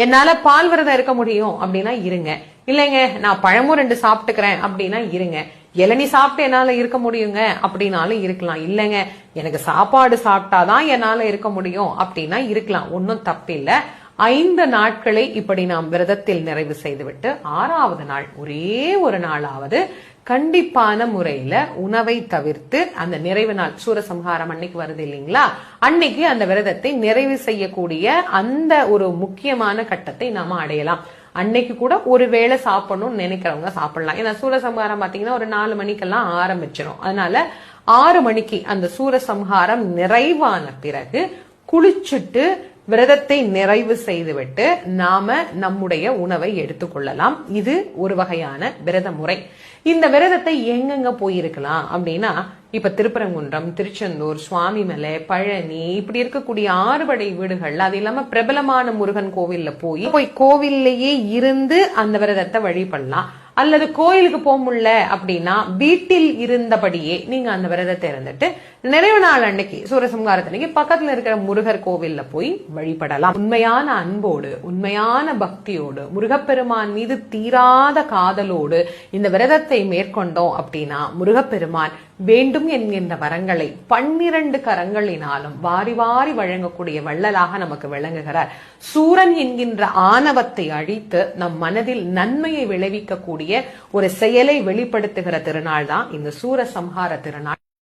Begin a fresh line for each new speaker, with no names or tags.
என்னால பால் விரதம் இருக்க முடியும் அப்படின்னா இருங்க. இல்லைங்க நான் பழமும் 2 சாப்பிட்டுக்கிறேன் அப்படின்னா இருங்க. இளநீ சாப்பிட்டு என்னால இருக்க முடியுங்க அப்படின்னாலும் இருக்கலாம். இல்லைங்க எனக்கு சாப்பாடு சாப்பிட்டாதான் என்னால இருக்க முடியும் அப்படின்னா இருக்கலாம். ஒன்னும் தப்பில்லை. 5 நாட்களை இப்படி நாம் விரதத்தில் நிறைவு செய்துவிட்டு 6வது நாள் ஒரே ஒரு நாளாவது கண்டிப்பான முறையில உணவை தவிர்த்து அந்த நிறைவு நாள் சூரசம்ஹாரம் அன்னைக்கு வருது இல்லைங்களா, அன்னைக்கு அந்த விரதத்தை நிறைவு செய்யக்கூடிய அந்த ஒரு முக்கியமான கட்டத்தை நாம அடையலாம். அன்னைக்கு கூட ஒரு வேளை சாப்பிடணும்னு நினைக்கிறவங்க சாப்பிடலாம். ஏன்னா சூரசம்ஹாரம் பாத்தீங்கன்னா ஒரு 4 மணிக்கெல்லாம் ஆரம்பிச்சிடும். அதனால 6 மணிக்கு அந்த சூரசம்ஹாரம் நிறைவான பிறகு குளிச்சுட்டு விரதத்தை நிறைவு செய்துவிட்டு நாம நம்முடைய உணவை எடுத்துக்கொள்ளலாம். இது ஒரு வகையான விரத முறை. இந்த விரதத்தை எங்கெங்க போயிருக்கலாம் அப்படின்னா, இப்ப திருப்பரங்குன்றம், திருச்செந்தூர், சுவாமிமலை, பழனி இப்படி இருக்கக்கூடிய 6 படை வீடுகள்ல, அது இல்லாம பிரபலமான முருகன் கோவில்ல போய் கோவில்லையே இருந்து அந்த விரதத்தை வழிபடலாம். அல்லது கோயிலுக்கு போக முடியல அப்படின்னா வீட்டில் இருந்தபடியே நீங்க அந்த விரதத்தை இருந்துட்டு நிறைவு நாள் அன்னைக்கு சூரசம்ஹாரத்தன்னைக்கு பக்கத்துல இருக்கிற முருகர் கோவில்ல போய் வழிபடலாம். உண்மையான அன்போடு, உண்மையான பக்தியோடு, முருகப்பெருமான் மீது தீராத காதலோடு இந்த விரதத்தை மேற்கொண்டோம் அப்படின்னா முருகப்பெருமான் வேண்டும் என்கின்ற வரங்களை 12 கரங்களினாலும் வாரி வாரி வழங்கக்கூடிய வள்ளலாக நமக்கு விளங்குகிறார். சூரன் என்கின்ற ஆணவத்தை அழித்து நம் மனதில் நன்மையை விளைவிக்கக்கூடிய ஒரு செயலை வெளிப்படுத்துகிற திருநாள் தான் இந்த சூரசம்ஹார திருநாள்.